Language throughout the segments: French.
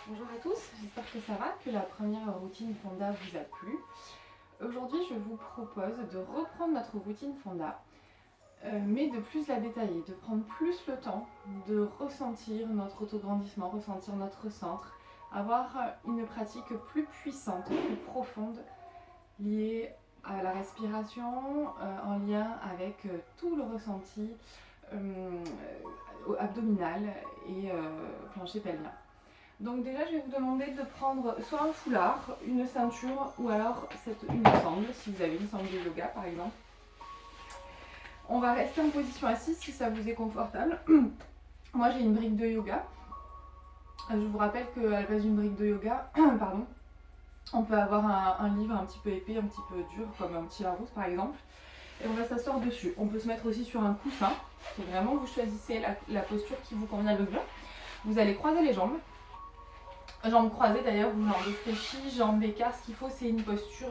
Bonjour à tous, j'espère que ça va, que la première routine Fonda vous a plu. Aujourd'hui, je vous propose de reprendre notre routine Fonda, mais de plus la détailler, de prendre plus le temps de ressentir notre autograndissement, ressentir notre centre, avoir une pratique plus puissante, plus profonde, liée à la respiration, en lien avec tout le ressenti abdominal et plancher pelvien. Donc déjà, je vais vous demander de prendre soit un foulard, une ceinture ou alors une sangle, si vous avez une sangle de yoga par exemple. On va rester en position assise si ça vous est confortable. Moi, j'ai une brique de yoga. Je vous rappelle qu'à la base d'une brique de yoga, pardon, on peut avoir un livre un petit peu épais, un petit peu dur, comme un petit Larousse par exemple. Et on va s'asseoir dessus. On peut se mettre aussi sur un coussin. C'est vraiment, vous choisissez la posture qui vous convient le mieux. Vous allez croiser les jambes. Jambes croisées d'ailleurs, ou jambes fléchies, jambes écartes, ce qu'il faut c'est une posture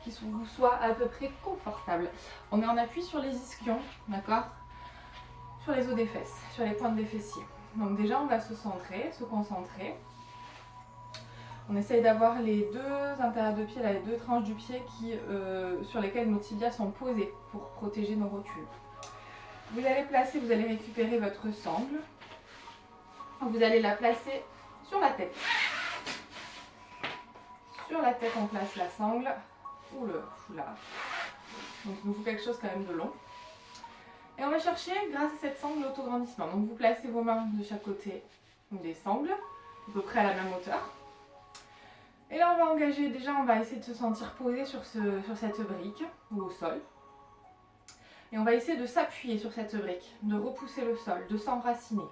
qui vous soit à peu près confortable. On est en appui sur les ischions, d'accord? Sur les os des fesses, sur les pointes des fessiers. Donc déjà on va se centrer, se concentrer. On essaye d'avoir les deux intérieurs de pied, les deux tranches du pied sur lesquelles nos tibias sont posés pour protéger nos rotules. Vous allez placer, vous allez récupérer votre sangle. Vous allez la placer sur la tête. Sur la tête, on place la sangle ou le foulard. Donc il nous faut quelque chose quand même de long. Et on va chercher, grâce à cette sangle, l'autograndissement. Donc vous placez vos mains de chaque côté des sangles, à peu près à la même hauteur. Et là on va engager, déjà on va essayer de se sentir posé sur cette brique ou au sol. Et on va essayer de s'appuyer sur cette brique, de repousser le sol, de s'enraciner.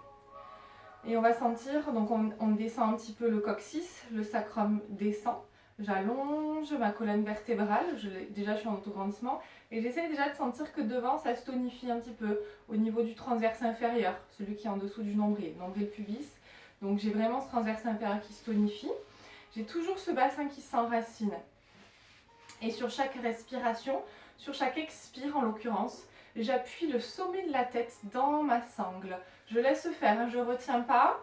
Et on va sentir, donc on descend un petit peu le coccyx, le sacrum descend. J'allonge ma colonne vertébrale, déjà je suis en autograndissement, et j'essaie déjà de sentir que devant ça se tonifie un petit peu au niveau du transverse inférieur, celui qui est en dessous du nombril pubis. Donc j'ai vraiment ce transverse inférieur qui se tonifie. J'ai toujours ce bassin qui s'enracine. Et sur chaque respiration, sur chaque expire en l'occurrence, j'appuie le sommet de la tête dans ma sangle. Je laisse faire, je ne retiens pas.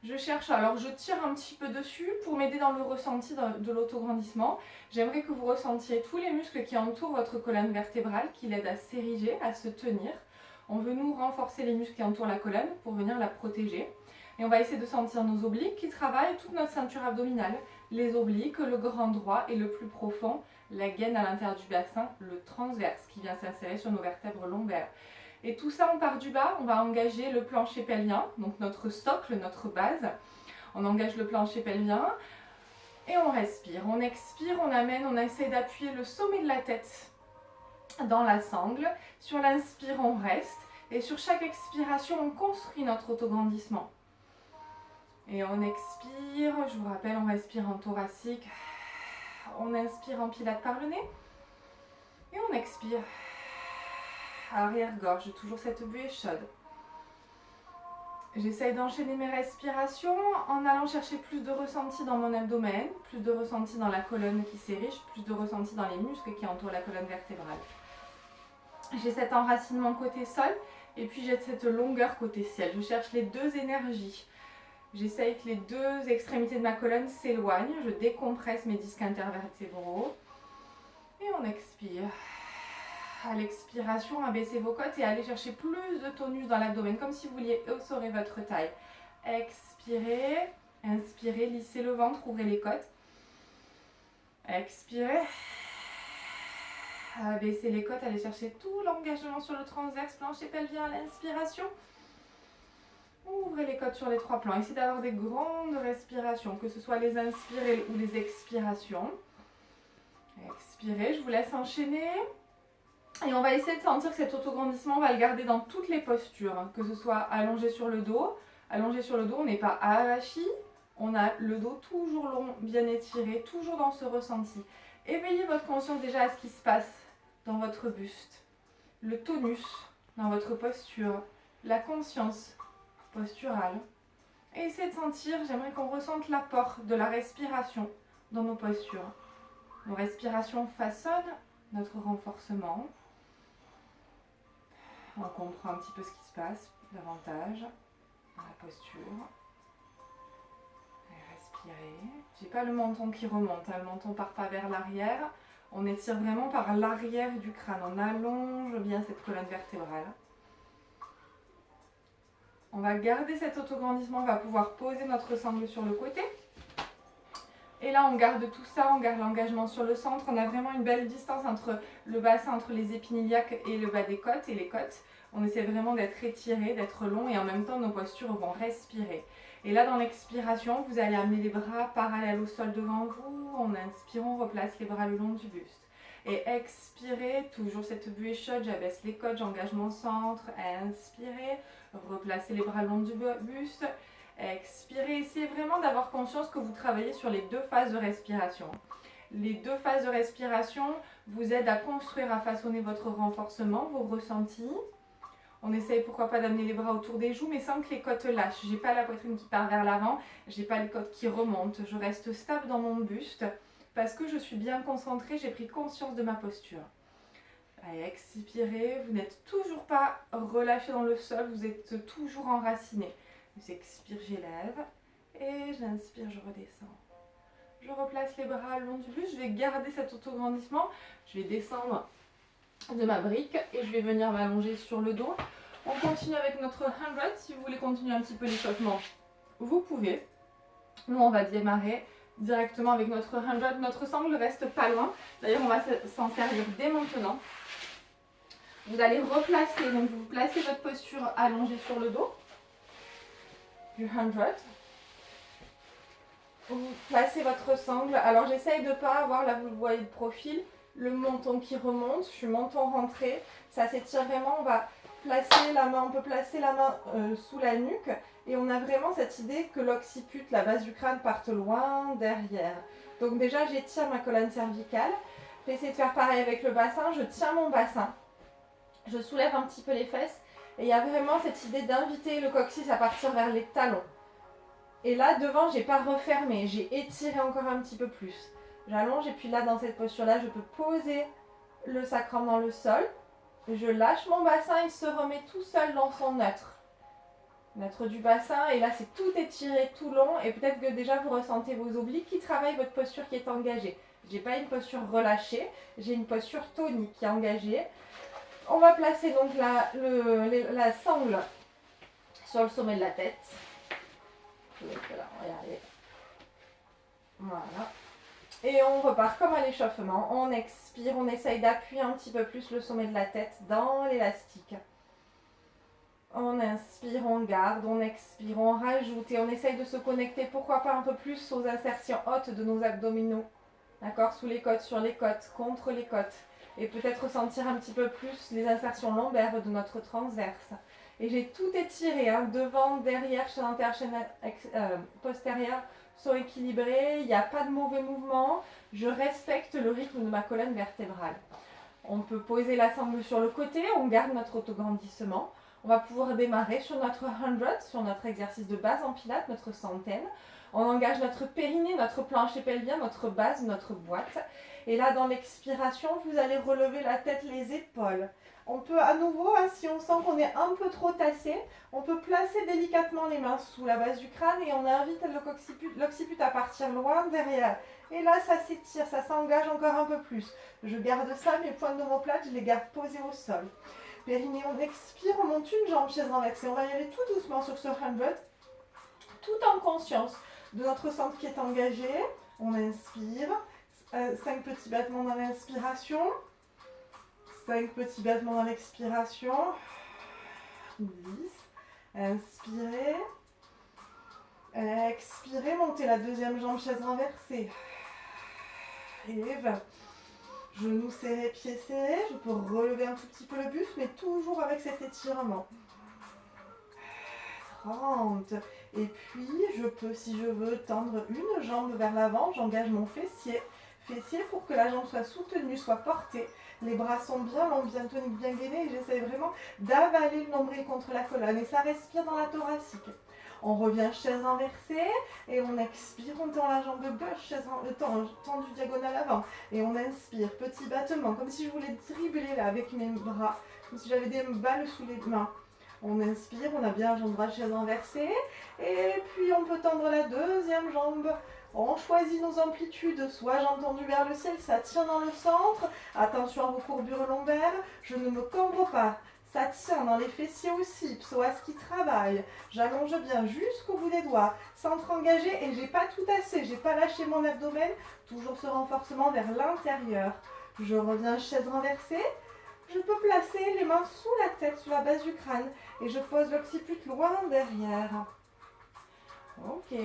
Je cherche, alors je tire un petit peu dessus pour m'aider dans le ressenti de l'autograndissement. J'aimerais que vous ressentiez tous les muscles qui entourent votre colonne vertébrale, qui l'aident à s'ériger, à se tenir. On veut nous renforcer les muscles qui entourent la colonne pour venir la protéger. Et on va essayer de sentir nos obliques qui travaillent, toute notre ceinture abdominale, les obliques, le grand droit et le plus profond, la gaine à l'intérieur du bassin, le transverse qui vient s'insérer sur nos vertèbres lombaires. Et tout ça, on part du bas, on va engager le plancher pelvien, donc notre socle, notre base. On engage le plancher pelvien et on respire. On expire, on amène, on essaie d'appuyer le sommet de la tête dans la sangle. Sur l'inspire, on reste. Et sur chaque expiration, on construit notre autograndissement. Et on expire, je vous rappelle, on respire en thoracique. On inspire en pilates par le nez. Et on expire. Arrière-gorge, toujours cette buée chaude. J'essaye d'enchaîner mes respirations en allant chercher plus de ressenti dans mon abdomen, plus de ressenti dans la colonne qui s'érige, plus de ressenti dans les muscles qui entourent la colonne vertébrale. J'ai cet enracinement côté sol et puis j'ai cette longueur côté ciel. Je cherche les deux énergies. J'essaye que les deux extrémités de ma colonne s'éloignent. Je décompresse mes disques intervertébraux. Et on expire. À l'expiration, abaissez vos côtes et allez chercher plus de tonus dans l'abdomen, comme si vous vouliez hausser votre taille. Expirez, inspirez, lissez le ventre, ouvrez les côtes. Expirez. Abaissez les côtes, allez chercher tout l'engagement sur le transverse, plancher pelvien à l'inspiration. Ouvrez les côtes sur les trois plans. Essayez d'avoir des grandes respirations, que ce soit les inspirées ou les expirations. Expirez, je vous laisse enchaîner. Et on va essayer de sentir que cet autograndissement, on va le garder dans toutes les postures, que ce soit allongé sur le dos. Allongé sur le dos, on n'est pas avachi, on a le dos toujours long, bien étiré, toujours dans ce ressenti. Éveillez votre conscience déjà à ce qui se passe dans votre buste, le tonus dans votre posture, la conscience posturale. Et essayez de sentir, j'aimerais qu'on ressente l'apport de la respiration dans nos postures. Nos respirations façonnent notre renforcement. On comprend un petit peu ce qui se passe davantage dans la posture. Et Inspirez. J'ai pas le menton qui remonte, hein. Le menton part pas vers l'arrière. On étire vraiment par l'arrière du crâne. On allonge bien cette colonne vertébrale. On va garder cet autograndissement. On va pouvoir poser notre sangle sur le côté. Et là, on garde tout ça, on garde l'engagement sur le centre. On a vraiment une belle distance entre le bassin, entre les épines iliaques et le bas des côtes et les côtes. On essaie vraiment d'être étiré, d'être long et en même temps, nos postures vont respirer. Et là, dans l'expiration, vous allez amener les bras parallèles au sol devant vous. En inspirant, on replace les bras le long du buste. Et expirez, toujours cette buée chaude, j'abaisse les côtes, j'engage mon centre. Inspirez, replacez les bras le long du buste. Expirez, essayez vraiment d'avoir conscience que vous travaillez sur les deux phases de respiration. Les deux phases de respiration vous aident à construire, à façonner votre renforcement, vos ressentis. On essaye pourquoi pas d'amener les bras autour des joues, mais sans que les côtes lâchent. J'ai pas la poitrine qui part vers l'avant, j'ai pas les côtes qui remontent. Je reste stable dans mon buste parce que je suis bien concentrée, j'ai pris conscience de ma posture. Allez, expirez, vous n'êtes toujours pas relâché dans le sol, vous êtes toujours enraciné. J'expire, j'élève et j'inspire, je redescends. Je replace les bras le long du buste, je vais garder cet autograndissement, je vais descendre de ma brique et je vais venir m'allonger sur le dos. On continue avec notre 100, si vous voulez continuer un petit peu l'échauffement, vous pouvez. Nous, on va démarrer directement avec notre 100, notre sangle reste pas loin, d'ailleurs on va s'en servir dès maintenant. Vous allez replacer, donc vous placez votre posture allongée sur le dos. Du 100. Vous placez votre sangle. Alors j'essaye de ne pas avoir, là vous le voyez de profil, le menton qui remonte. Je suis menton rentré. Ça s'étire vraiment. On va placer la main, on peut placer la main sous la nuque. Et on a vraiment cette idée que l'occiput, la base du crâne, parte loin derrière. Donc déjà j'étire ma colonne cervicale. J'essaie de faire pareil avec le bassin. Je tiens mon bassin. Je soulève un petit peu les fesses. Et il y a vraiment cette idée d'inviter le coccyx à partir vers les talons. Et là, devant, je n'ai pas refermé. J'ai étiré encore un petit peu plus. J'allonge et puis là, dans cette posture-là, je peux poser le sacrum dans le sol. Je lâche mon bassin, il se remet tout seul dans son neutre. Neutre du bassin. Et là, c'est tout étiré, tout long. Et peut-être que déjà, vous ressentez vos obliques qui travaillent votre posture qui est engagée. Je n'ai pas une posture relâchée. J'ai une posture tonique qui est engagée. On va placer donc la sangle sur le sommet de la tête. Là, regardez. Voilà. Et on repart comme à l'échauffement. On expire, on essaye d'appuyer un petit peu plus le sommet de la tête dans l'élastique. On inspire, on garde, on expire, on rajoute et on essaye de se connecter, pourquoi pas un peu plus aux insertions hautes de nos abdominaux. D'accord, sous les côtes, sur les côtes, contre les côtes. Et peut-être ressentir un petit peu plus les insertions lombaires de notre transverse. Et j'ai tout étiré, hein, devant, derrière, chaîne intérieure, chaîne postérieure sont équilibrées, il n'y a pas de mauvais mouvement, je respecte le rythme de ma colonne vertébrale. On peut poser la sangle sur le côté, on garde notre autograndissement. On va pouvoir démarrer sur notre 100, sur notre exercice de base en pilates, notre centaine. On engage notre périnée, notre plancher pelvien, notre base, notre boîte. Et là, dans l'expiration, vous allez relever la tête, les épaules. On peut à nouveau, si on sent qu'on est un peu trop tassé, on peut placer délicatement les mains sous la base du crâne et on invite l'occiput à partir loin derrière. Et là, ça s'étire, ça s'engage encore un peu plus. Je garde ça, mes pointes d'omoplate, je les garde posées au sol. Périnée, on expire, on monte une jambe, chaise renversée. On va y aller tout doucement sur ce 100, tout en conscience de notre centre qui est engagé. On inspire, 5 petits battements dans l'inspiration, 5 petits battements dans l'expiration, 10, inspirez, expirez, montez la deuxième jambe, chaise renversée, et 20. Genoux serrés, pieds serrés, je peux relever un tout petit peu le buste, mais toujours avec cet étirement. 30. Et puis, je peux, si je veux, tendre une jambe vers l'avant, j'engage mon fessier pour que la jambe soit soutenue, soit portée. Les bras sont bien longs, bien toniques, bien gainés, et j'essaie vraiment d'avaler le nombril contre la colonne. Et ça respire dans la thoracique. On revient chaise renversée et on expire, on tend la jambe gauche, tendue diagonale avant. Et on inspire, petit battement, comme si je voulais dribbler là avec mes bras, comme si j'avais des balles sous les mains. On inspire, on a bien la jambe droite, chaise renversée. Et puis on peut tendre la deuxième jambe. On choisit nos amplitudes, soit jambes tendues vers le ciel, ça tient dans le centre. Attention à vos courbures lombaires, je ne me cambre pas. Ça tient dans les fessiers aussi, psoas qui travaille. J'allonge bien jusqu'au bout des doigts. Centre engagé et j'ai pas tout assez, j'ai pas lâché mon abdomen. Toujours ce renforcement vers l'intérieur. Je reviens chaise renversée. Je peux placer les mains sous la tête, sous la base du crâne. Et je pose l'occiput loin derrière. Ok,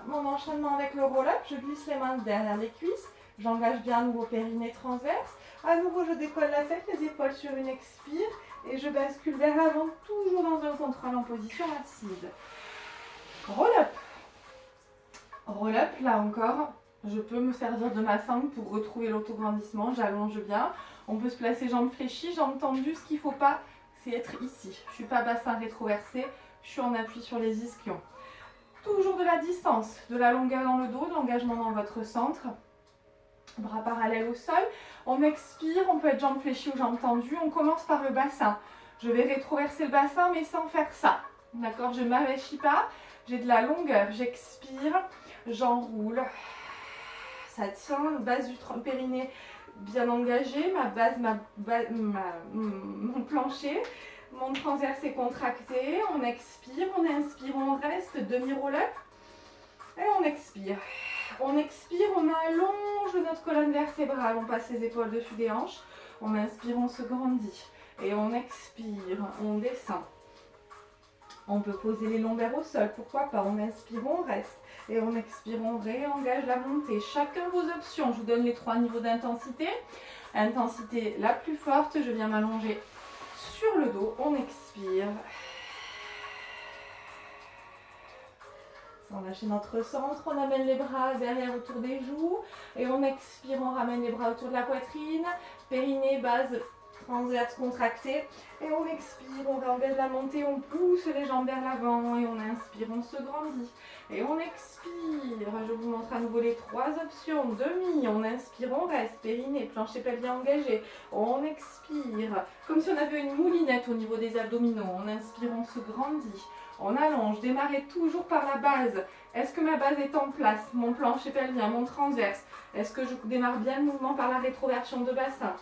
mon enchaînement avec le roll-up, je glisse les mains derrière les cuisses. J'engage bien à nouveau périnée transverse. À nouveau, je décolle la tête, les épaules sur une expire. Et je bascule vers l'avant, toujours dans un contrôle en position assise. Roll-up. Roll-up, là encore, je peux me servir de ma sangle pour retrouver l'autograndissement. J'allonge bien. On peut se placer jambes fléchies, jambes tendues. Ce qu'il ne faut pas, c'est être ici. Je ne suis pas bassin rétroversé. Je suis en appui sur les ischions. Toujours de la distance, de la longueur dans le dos, de l'engagement dans votre centre. Bras parallèles au sol. On expire, on peut être jambes fléchies ou jambes tendues. On commence par le bassin. Je vais rétroverser le bassin, mais sans faire ça. D'accord? Je ne m'avachis pas. J'ai de la longueur. J'expire. J'enroule. Ça tient. Base du périnée bien engagée. Ma base, mon plancher. Mon transverse est contracté. On expire. On inspire. On reste. Demi-roll-up. Et on expire. On expire, on allonge notre colonne vertébrale, on passe les épaules dessus des hanches. On inspire, on se grandit. Et on expire, on descend. On peut poser les lombaires au sol, pourquoi pas. On inspire, on reste. Et on expire, on réengage la montée. Chacun vos options. Je vous donne les 3 niveaux d'intensité. Intensité la plus forte, je viens m'allonger sur le dos. On expire. On lâche notre centre, on amène les bras derrière autour des joues et on expire, on ramène les bras autour de la poitrine, périnée, base transverse contractée et on expire, on réengage la montée, on pousse les jambes vers l'avant et on inspire, on se grandit et on expire. Je vous montre à nouveau les 3 options. Demi, on inspire, on reste, périnée, plancher pelvien engagé, on expire, comme si on avait une moulinette au niveau des abdominaux, on inspire, on se grandit. On allonge, démarrez toujours par la base. Est-ce que ma base est en place? Mon plancher pelvien, mon transverse. Est-ce que je démarre bien le mouvement par la rétroversion de bassin?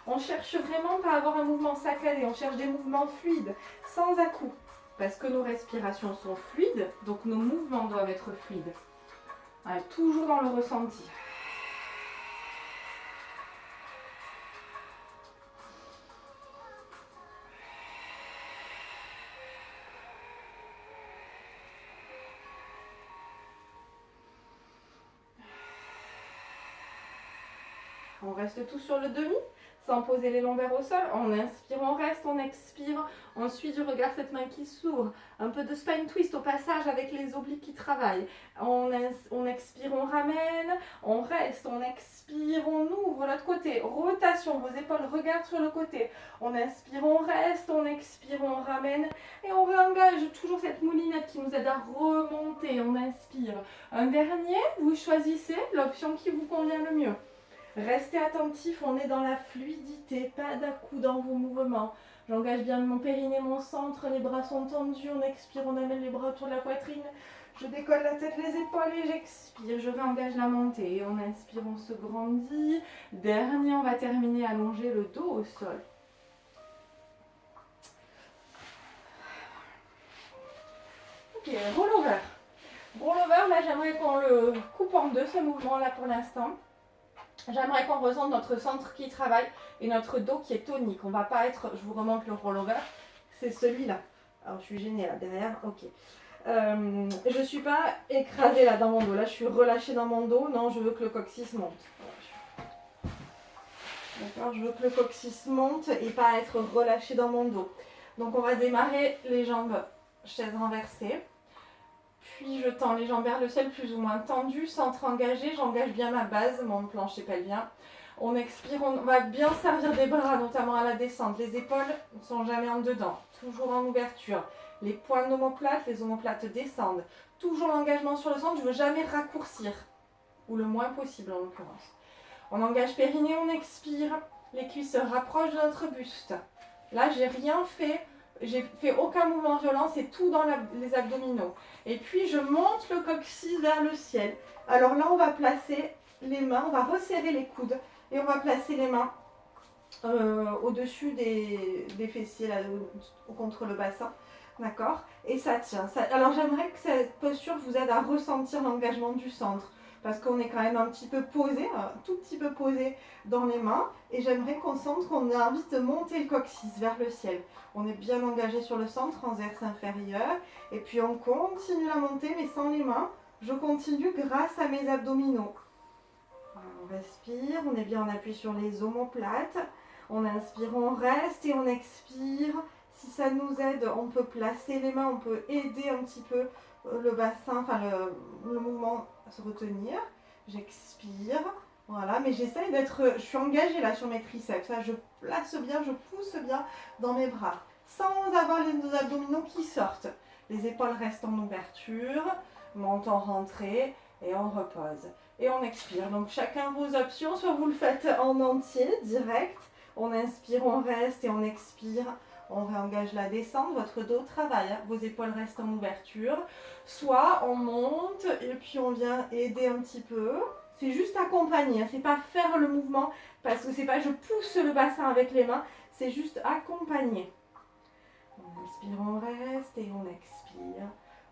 On cherche vraiment pas à avoir un mouvement saccadé, on cherche des mouvements fluides, sans à-coups. Parce que nos respirations sont fluides, donc nos mouvements doivent être fluides. Ouais, toujours dans le ressenti. On reste tous sur le demi, sans poser les lombaires au sol. On inspire, on reste, on expire. On suit du regard cette main qui s'ouvre. Un peu de spine twist au passage avec les obliques qui travaillent. On expire, on ramène. On reste, on expire, on ouvre l'autre côté. Rotation, vos épaules regardent sur le côté. On inspire, on reste, on expire, on ramène. Et on réengage toujours cette moulinette qui nous aide à remonter. On inspire. Un dernier, vous choisissez l'option qui vous convient le mieux. Restez attentif, on est dans la fluidité, pas d'à-coups dans vos mouvements. J'engage bien mon périnée, mon centre, les bras sont tendus, on expire, on amène les bras autour de la poitrine. Je décolle la tête, les épaules et j'expire, je réengage la montée. On inspire, on se grandit. Dernier, on va terminer, allonger le dos au sol. Ok, rollover. Rollover, là j'aimerais qu'on le coupe en deux, ce mouvement-là pour l'instant. J'aimerais qu'on ressente notre centre qui travaille et notre dos qui est tonique. On va pas être, je vous remonte le rollover, c'est celui-là. Alors je suis gênée là derrière, ok. Je ne suis pas écrasée là dans mon dos, là je suis relâchée dans mon dos. Non, je veux que le coccyx monte. D'accord, je veux que le coccyx monte et pas être relâchée dans mon dos. Donc on va démarrer les jambes chaise renversée. Puis je tends les jambes vers le ciel plus ou moins tendues, centre engagé, j'engage bien ma base, mon plancher pelvien. On expire, on va bien servir des bras, notamment à la descente. Les épaules ne sont jamais en dedans, toujours en ouverture. Les points d'omoplate, les omoplates descendent. Toujours l'engagement sur le centre, je ne veux jamais raccourcir, ou le moins possible en l'occurrence. On engage périnée, on expire, les cuisses se rapprochent de notre buste. Là, j'ai rien fait. j'ai fait aucun mouvement violent, c'est tout dans les abdominaux. Et puis je monte le coccyx vers le ciel. Alors là, on va placer les mains, on va resserrer les coudes et on va placer les mains au-dessus des fessiers, là, contre le bassin. D'accord? Et ça tient. Alors j'aimerais que cette posture vous aide à ressentir l'engagement du centre. Parce qu'on est quand même un petit peu posé, un tout petit peu posé dans les mains. Et j'aimerais qu'on sente qu'on a envie de monter le coccyx vers le ciel. On est bien engagé sur le centre, transverse inférieur. Et puis on continue la montée, mais sans les mains. Je continue grâce à mes abdominaux. On respire, on est bien en appui sur les omoplates. On inspire, on reste et on expire. Si ça nous aide, on peut placer les mains, on peut aider un petit peu le bassin, enfin le mouvement à se retenir. J'expire, voilà, mais j'essaye d'être, je suis engagée là sur mes triceps, là, je place bien, je pousse bien dans mes bras, sans avoir les abdominaux qui sortent. Les épaules restent en ouverture, menton rentré et on repose. Et on expire, donc chacun vos options, soit vous le faites en entier, direct, on inspire, on reste et on expire. On réengage la descente, votre dos travaille, hein, vos épaules restent en ouverture. Soit on monte et puis on vient aider un petit peu. C'est juste accompagner, hein, c'est pas faire le mouvement parce que c'est pas je pousse le bassin avec les mains, c'est juste accompagner. On inspire, on reste et on expire.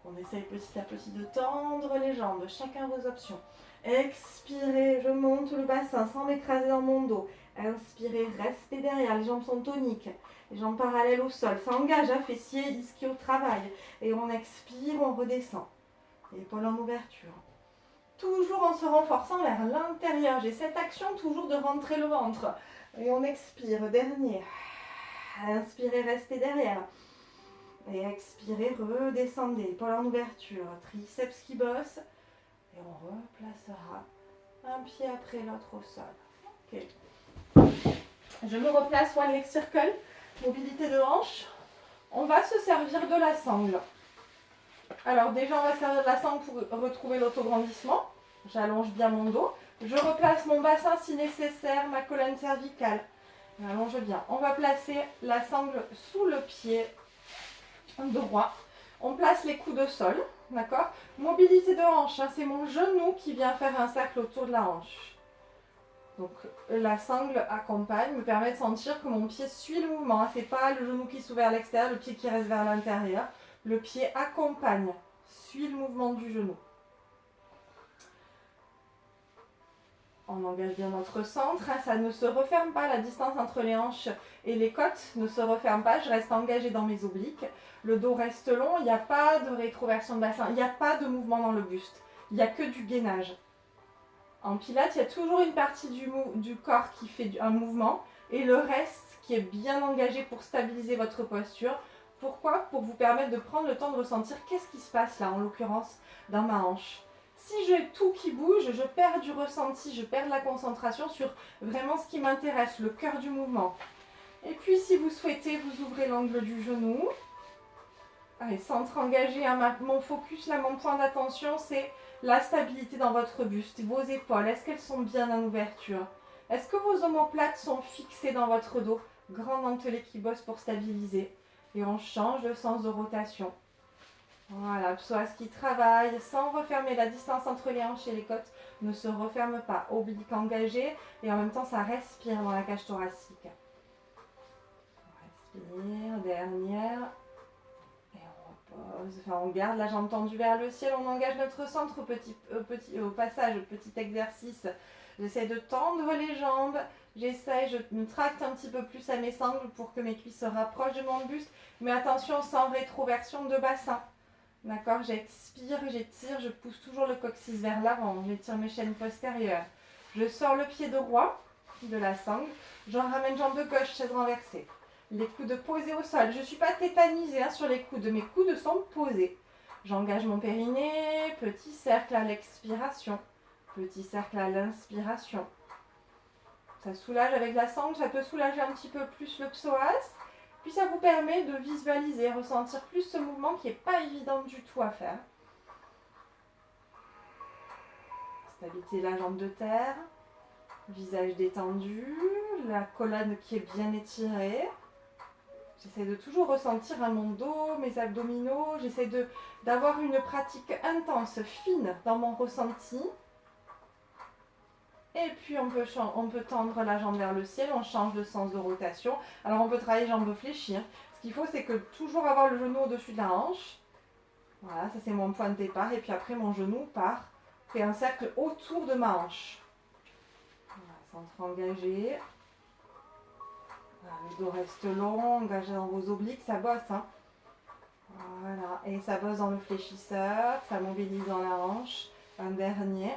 On essaye petit à petit de tendre les jambes, chacun vos options. Expirez, je monte le bassin sans m'écraser dans mon dos. Inspirez, restez derrière, les jambes sont toniques, les jambes parallèles au sol. Ça engage, hein, fessiers, ischio travail. Et on expire, on redescend. Épaules en ouverture. Toujours en se renforçant vers l'intérieur. J'ai cette action toujours de rentrer le ventre. Et on expire, dernier. Inspirez, restez derrière. Et expirez, redescendez, épaules en ouverture, triceps qui bossent. Et on replacera un pied après l'autre au sol. Ok. Je me replace, one leg circle, mobilité de hanche. On va se servir de la sangle. Alors déjà, on va se servir de la sangle pour retrouver l'autograndissement. J'allonge bien mon dos. Je replace mon bassin si nécessaire, ma colonne cervicale. J'allonge bien. On va placer la sangle sous le pied droit. On place les coudes au sol, d'accord? Mobilité de hanche, hein, c'est mon genou qui vient faire un cercle autour de la hanche. Donc la sangle accompagne, me permet de sentir que mon pied suit le mouvement. Hein, c'est pas le genou qui s'ouvre vers l'extérieur, le pied qui reste vers l'intérieur. Le pied accompagne, suit le mouvement du genou. On engage bien notre centre, hein, ça ne se referme pas, la distance entre les hanches et les côtes ne se referme pas, je reste engagée dans mes obliques, le dos reste long, il n'y a pas de rétroversion de bassin, il n'y a pas de mouvement dans le buste, il n'y a que du gainage. En pilates, il y a toujours une partie du corps qui fait un mouvement et le reste qui est bien engagé pour stabiliser votre posture. Pourquoi? Pour vous permettre de prendre le temps de ressentir qu'est-ce qui se passe là, en l'occurrence dans ma hanche. Si j'ai tout qui bouge, je perds du ressenti, je perds de la concentration sur vraiment ce qui m'intéresse, le cœur du mouvement. Et puis si vous souhaitez, vous ouvrez l'angle du genou. Allez, centre engagé, hein, mon focus là, mon point d'attention, c'est la stabilité dans votre buste. Vos épaules, est-ce qu'elles sont bien en ouverture? Est-ce que vos omoplates sont fixées dans votre dos? Grand dentelé qui bosse pour stabiliser. Et on change de sens de rotation. Voilà, psoas qui travaille sans refermer, la distance entre les hanches et les côtes ne se referme pas. Oblique engagé et en même temps ça respire dans la cage thoracique. On respire, dernière. Et on repose. Enfin, on garde la jambe tendue vers le ciel, on engage notre centre au passage, petit exercice. J'essaie de tendre les jambes, je me tracte un petit peu plus à mes sangles pour que mes cuisses se rapprochent de mon buste. Mais attention, sans rétroversion de bassin. D'accord, j'expire, j'étire, je pousse toujours le coccyx vers l'avant, j'étire mes chaînes postérieures. Je sors le pied droit de la sangle, j'en ramène jambe gauche, chaise renversée. Les coudes posés au sol. Je ne suis pas tétanisée, hein, sur les coudes, mes coudes sont posés. J'engage mon périnée, petit cercle à l'expiration, petit cercle à l'inspiration. Ça soulage avec la sangle, ça peut soulager un petit peu plus le psoas. Puis ça vous permet de visualiser, ressentir plus ce mouvement qui n'est pas évident du tout à faire. Stabilité de la jambe de terre, visage détendu, la colonne qui est bien étirée. J'essaie de toujours ressentir mon dos, mes abdominaux. J'essaie d'avoir une pratique intense, fine dans mon ressenti. Et puis on peut tendre la jambe vers le ciel, on change de sens de rotation. Alors on peut travailler jambes fléchies. Hein. Ce qu'il faut, c'est que toujours avoir le genou au-dessus de la hanche. Voilà, ça c'est mon point de départ. Et puis après, mon genou part, fait un cercle autour de ma hanche. Voilà, centre engagé. Voilà, le dos reste long, engagé dans vos obliques, ça bosse. Hein. Voilà, et ça bosse dans le fléchisseur, ça mobilise dans la hanche. Un dernier.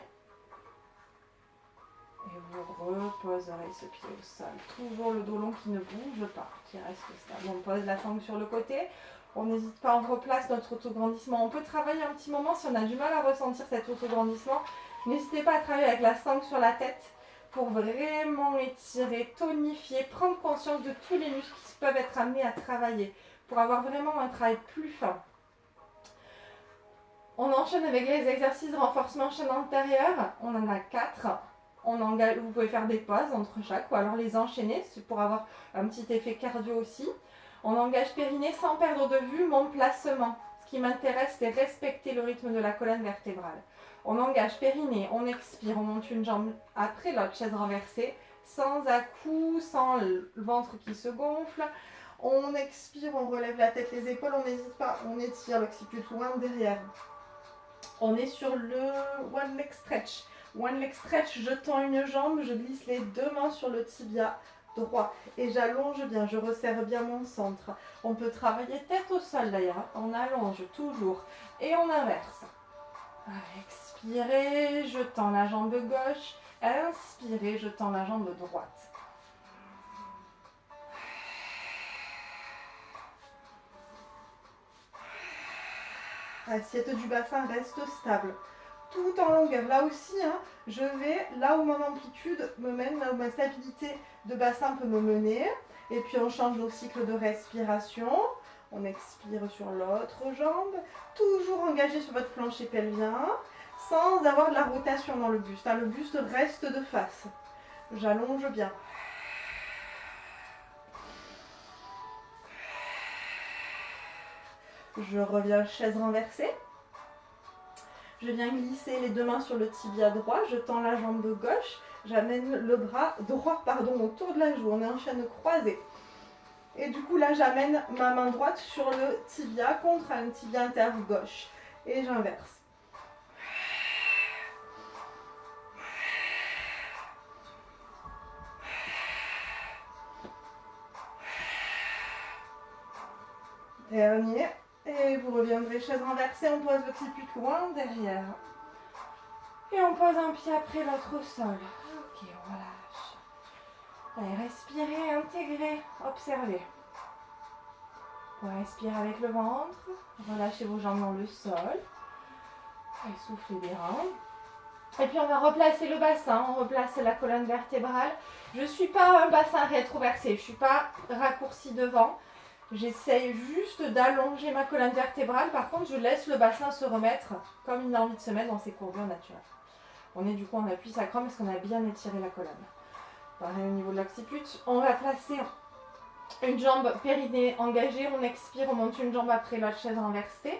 Et vous reposerez ce pied au sol. Toujours le dos long qui ne bouge pas, qui reste stable. On pose la sangle sur le côté. On n'hésite pas, on replace notre autograndissement. On peut travailler un petit moment si on a du mal à ressentir cet autograndissement. N'hésitez pas à travailler avec la sangle sur la tête pour vraiment étirer, tonifier, prendre conscience de tous les muscles qui peuvent être amenés à travailler pour avoir vraiment un travail plus fin. On enchaîne avec les exercices de renforcement chaîne antérieure. On en a 4. Vous pouvez faire des pauses entre chaque ou alors les enchaîner pour avoir un petit effet cardio aussi. On engage périnée sans perdre de vue mon placement. Ce qui m'intéresse, c'est respecter le rythme de la colonne vertébrale. On engage périnée, on expire, on monte une jambe après l'autre, chaise renversée, sans à-coups, sans le ventre qui se gonfle. On expire, on relève la tête, les épaules, on n'hésite pas, on étire l'occiput loin derrière. On est sur le one leg stretch. One leg stretch, je tends une jambe, je glisse les deux mains sur le tibia droit et j'allonge bien, je resserre bien mon centre. On peut travailler tête au sol d'ailleurs, on allonge toujours et on inverse. Expirez, je tends la jambe gauche, inspirez, je tends la jambe droite. Assiette du bassin reste stable. Tout en longueur. Là aussi, hein, je vais là où mon amplitude me mène, là où ma stabilité de bassin peut me mener. Et puis on change nos cycles de respiration. On expire sur l'autre jambe. Toujours engagé sur votre plancher pelvien, sans avoir de la rotation dans le buste. Hein. Le buste reste de face. J'allonge bien. Je reviens chaise renversée. Je viens glisser les deux mains sur le tibia droit, je tends la jambe gauche, j'amène le bras droit autour de la joue, on est en chaîne croisée. Et du coup là j'amène ma main droite sur le tibia contre un tibia intérieur gauche. Et j'inverse. Dernier. Et vous reviendrez chaise renversée, on pose l'occiput loin derrière. Et on pose un pied après l'autre au sol. Ok, on relâche. Allez, respirez, intégrez, observez. Vous respirez avec le ventre. Relâchez vos jambes dans le sol. Et soufflez bien. Et puis on va replacer le bassin, on replace la colonne vertébrale. Je ne suis pas un bassin rétroversé, je ne suis pas raccourci devant. J'essaye juste d'allonger ma colonne vertébrale. Par contre, je laisse le bassin se remettre comme il a envie de se mettre dans ses courbures naturelles. On est du coup en appui sacrum parce qu'on a bien étiré la colonne. Pareil au niveau de l'occiput. On va placer une jambe périnée engagée. On expire, on monte une jambe après l'autre, chaise renversée.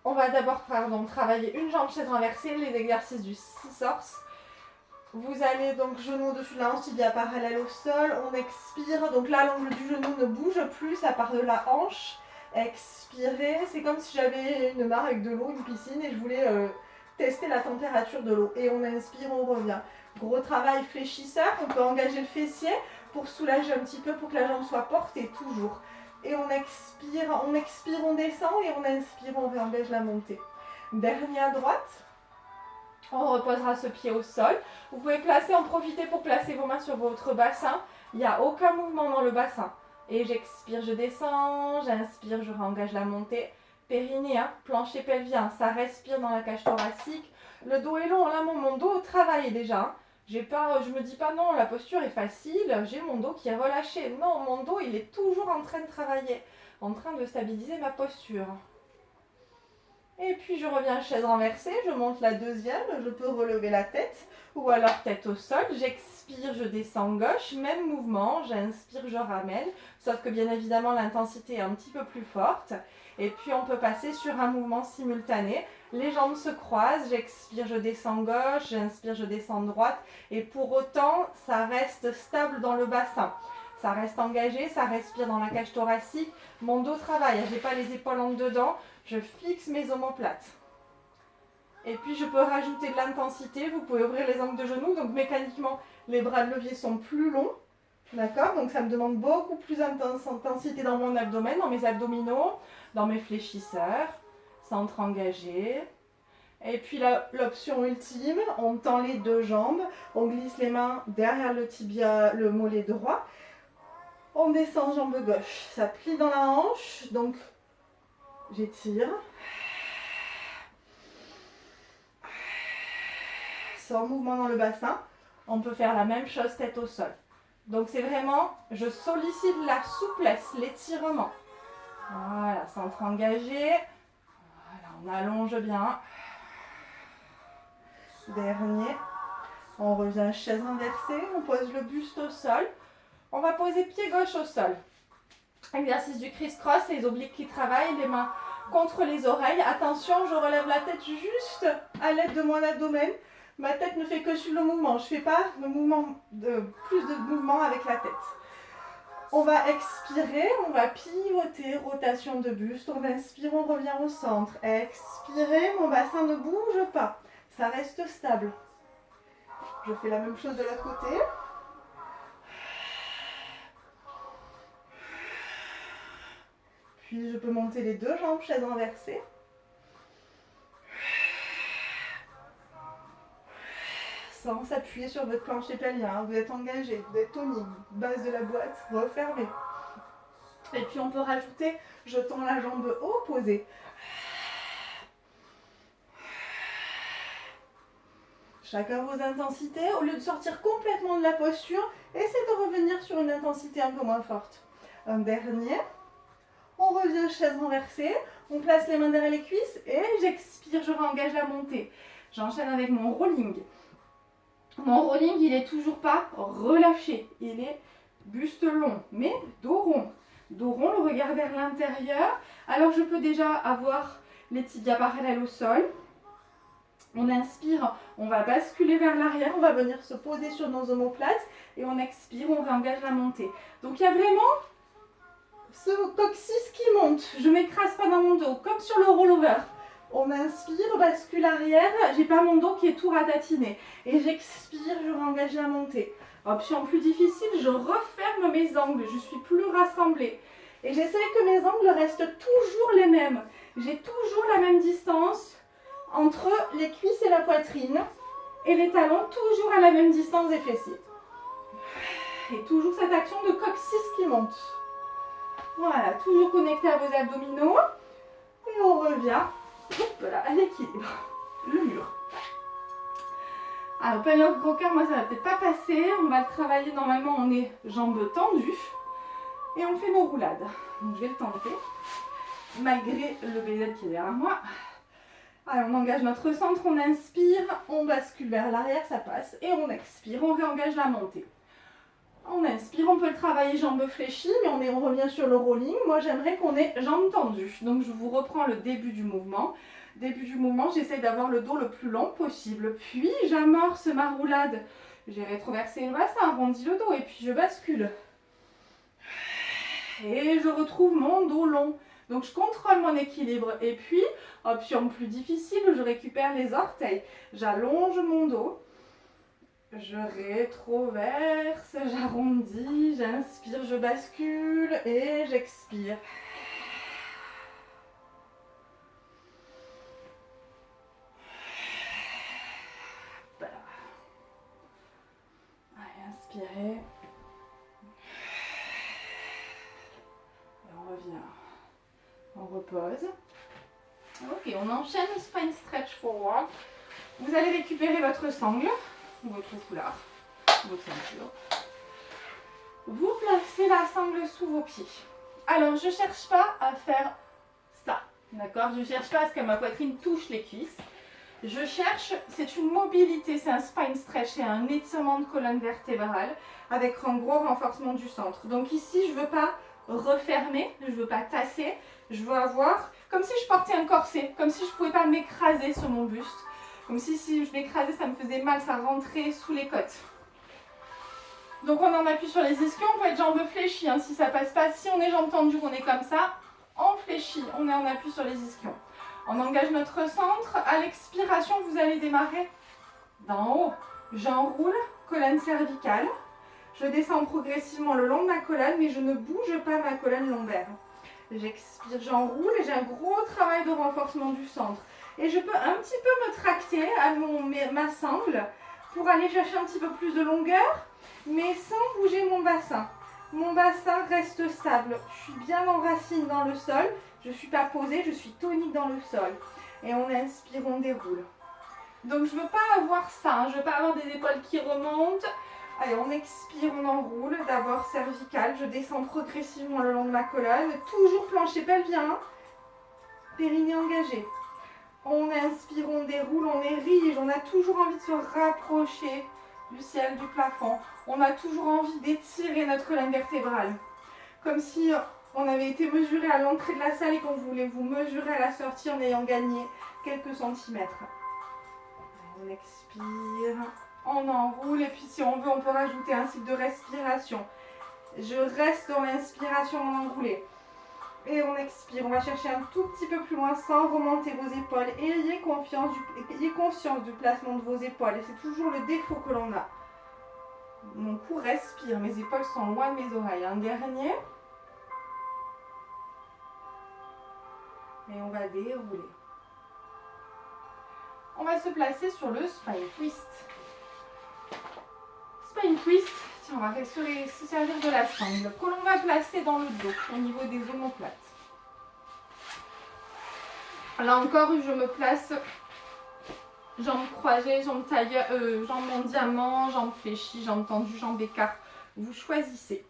On va d'abord travailler une jambe chaise renversée, les exercices du scissors. Vous allez donc genou au-dessus de la hanche, tibia parallèle au sol. On expire. Donc là, l'angle du genou ne bouge plus, ça part de la hanche. Expirez. C'est comme si j'avais une mare avec de l'eau, une piscine, et je voulais tester la température de l'eau. Et on inspire, on revient. Gros travail fléchisseur. On peut engager le fessier pour soulager un petit peu, pour que la jambe soit portée toujours. Et on expire, on descend, et on inspire, on réengage la montée. Dernier à droite. On reposera ce pied au sol. Vous pouvez en profiter pour placer vos mains sur votre bassin. Il n'y a aucun mouvement dans le bassin. Et j'expire, je descends, j'inspire, je réengage la montée. Périnée, hein, plancher pelvien, ça respire dans la cage thoracique. Le dos est long, là mon dos travaille déjà. Hein. Je me dis pas non, la posture est facile, j'ai mon dos qui est relâché. Non, mon dos il est toujours en train de travailler, en train de stabiliser ma posture. Et puis je reviens chaise renversée, je monte la deuxième, je peux relever la tête ou alors tête au sol, j'expire, je descends gauche, même mouvement, j'inspire, je ramène, sauf que bien évidemment l'intensité est un petit peu plus forte. Et puis on peut passer sur un mouvement simultané, les jambes se croisent, j'expire, je descends gauche, j'inspire, je descends droite et pour autant ça reste stable dans le bassin. Ça reste engagé, ça respire dans la cage thoracique, mon dos travaille, je n'ai pas les épaules en dedans, je fixe mes omoplates. Et puis je peux rajouter de l'intensité, vous pouvez ouvrir les angles de genoux, donc mécaniquement les bras de levier sont plus longs, d'accord? Donc ça me demande beaucoup plus d'intensité dans mon abdomen, dans mes abdominaux, dans mes fléchisseurs, centre engagé. Et puis l'option ultime, on tend les deux jambes, on glisse les mains derrière le tibia, le mollet droit, on descend jambe gauche, ça plie dans la hanche, donc j'étire. Sans mouvement dans le bassin, on peut faire la même chose tête au sol. Donc c'est vraiment, je sollicite la souplesse, l'étirement. Voilà, centre engagé. Voilà, on allonge bien. Dernier. On revient chaise renversée, on pose le buste au sol. On va poser pied gauche au sol. Exercice du criss-cross, les obliques qui travaillent, les mains contre les oreilles. Attention, je relève la tête juste à l'aide de mon abdomen. Ma tête ne fait que suivre le mouvement. Je ne fais pas plus de mouvement avec la tête. On va expirer, on va pivoter, rotation de buste. On inspire, on revient au centre. Expirez, mon bassin ne bouge pas. Ça reste stable. Je fais la même chose de l'autre côté. Puis je peux monter les deux jambes, chaise renversée. Sans s'appuyer sur votre plancher pelvien. Vous êtes engagé, vous êtes tonique, base de la boîte, refermée. Et puis on peut rajouter, je tends la jambe opposée. Chacun vos intensités. Au lieu de sortir complètement de la posture, essayez de revenir sur une intensité un peu moins forte. Un dernier. On revient chaise renversée. On place les mains derrière les cuisses et j'expire, je réengage la montée. J'enchaîne avec mon rolling. Mon rolling, il n'est toujours pas relâché. Il est buste long, mais dos rond. Dos rond, le regard vers l'intérieur. Alors, je peux déjà avoir les tibias parallèles au sol. On inspire, on va basculer vers l'arrière, on va venir se poser sur nos omoplates. Et on expire, on réengage la montée. Donc, il y a vraiment ce coccyx qui monte. Je ne m'écrase pas dans mon dos, comme sur le rollover. On inspire, bascule arrière, j'ai pas mon dos qui est tout ratatiné. Et j'expire, je réengage la montée. Option plus difficile, je referme mes angles, je suis plus rassemblée. Et j'essaie que mes angles restent toujours les mêmes. J'ai toujours la même distance entre les cuisses et la poitrine. Et les talons toujours à la même distance des fessiers. Et toujours cette action de coccyx qui monte. Voilà, toujours connecté à vos abdominaux. Et on revient. Hop là, à l'équilibre. Le mur. Alors, plein gros cœur, moi ça va peut-être pas passer. On va le travailler, normalement on est jambes tendues. Et on fait nos roulades. Donc je vais le tenter. Malgré le BZ qui est derrière moi. Alors on engage notre centre, on inspire, on bascule vers l'arrière, ça passe. Et on expire, on réengage la montée. On inspire, on peut le travailler jambes fléchies, mais on revient sur le rolling. Moi, j'aimerais qu'on ait jambes tendues. Donc, je vous reprends le début du mouvement. Début du mouvement, j'essaie d'avoir le dos le plus long possible. Puis, j'amorce ma roulade. J'ai rétroversé le bassin, arrondi le dos et puis je bascule. Et je retrouve mon dos long. Donc, je contrôle mon équilibre. Et puis, option plus difficile, je récupère les orteils. J'allonge mon dos. Je rétroverse, j'arrondis, j'inspire, je bascule et j'expire. Voilà. Allez, inspirez. Et on revient. On repose. Ok, on enchaîne spine stretch forward. Vous allez récupérer votre sangle. Votre foulard, votre ceinture. Vous placez la sangle sous vos pieds. Alors, je ne cherche pas à faire ça. D'accord? Je ne cherche pas à ce que ma poitrine touche les cuisses. Je cherche, c'est une mobilité, c'est un spine stretch, c'est un étirement de colonne vertébrale avec un gros renforcement du centre. Donc ici, je ne veux pas refermer, je ne veux pas tasser, je veux avoir comme si je portais un corset, comme si je ne pouvais pas m'écraser sur mon buste, comme si je m'écrasais, ça me faisait mal, ça rentrait sous les côtes. Donc on en appuie sur les ischions, on peut être jambes fléchies hein, si ça passe pas. Si on est jambes tendues, on est comme ça, on fléchit, on est en appui sur les ischions. On engage notre centre. À l'expiration, vous allez démarrer d'en haut. J'enroule, colonne cervicale. Je descends progressivement le long de ma colonne, mais je ne bouge pas ma colonne lombaire. J'expire, j'enroule et j'ai un gros travail de renforcement du centre. Et je peux un petit peu me tracter à ma sangle pour aller chercher un petit peu plus de longueur, mais sans bouger mon bassin. Mon bassin reste stable. Je suis bien enracinée dans le sol. Je ne suis pas posée, je suis tonique dans le sol. Et on inspire, on déroule. Donc je ne veux pas avoir ça, hein. Je ne veux pas avoir des épaules qui remontent. Allez, on expire, on enroule. D'abord cervicale, je descends progressivement le long de ma colonne. Toujours plancher pelvien. Hein. Périnée engagé. On inspire, on déroule, on érige. On a toujours envie de se rapprocher du ciel, du plafond. On a toujours envie d'étirer notre colonne vertébrale. Comme si on avait été mesuré à l'entrée de la salle et qu'on voulait vous mesurer à la sortie en ayant gagné quelques centimètres. On expire, on enroule et puis si on veut, on peut rajouter un cycle de respiration. Je reste dans l'inspiration en enroulé. Et on expire, on va chercher un tout petit peu plus loin sans remonter vos épaules. Et ayez conscience du placement de vos épaules. Et c'est toujours le défaut que l'on a. Mon cou respire, mes épaules sont loin de mes oreilles. Un dernier. Et on va dérouler. On va se placer sur le spine twist. Spine twist, tiens, on va se servir de la sangle que l'on va placer dans le dos, au niveau des omoplates. Là encore, je me place jambes croisées, jambes en diamant, jambes fléchies, jambes tendues, jambes écart. Vous choisissez.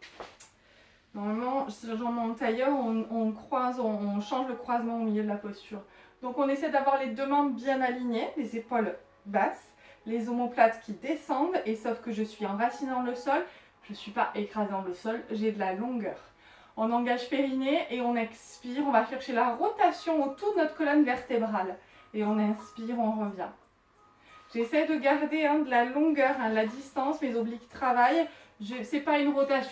Normalement, jambes en tailleur, on croise, on change le croisement au milieu de la posture. Donc on essaie d'avoir les deux mains bien alignées, les épaules basses, les omoplates qui descendent, et sauf que je suis enracinée dans le sol, je ne suis pas écrasée dans le sol, j'ai de la longueur. On engage périnée et on expire, on va chercher la rotation autour de notre colonne vertébrale. Et on inspire, on revient. J'essaie de garder de la longueur, la distance, mes obliques travaillent. Ce n'est pas une rotation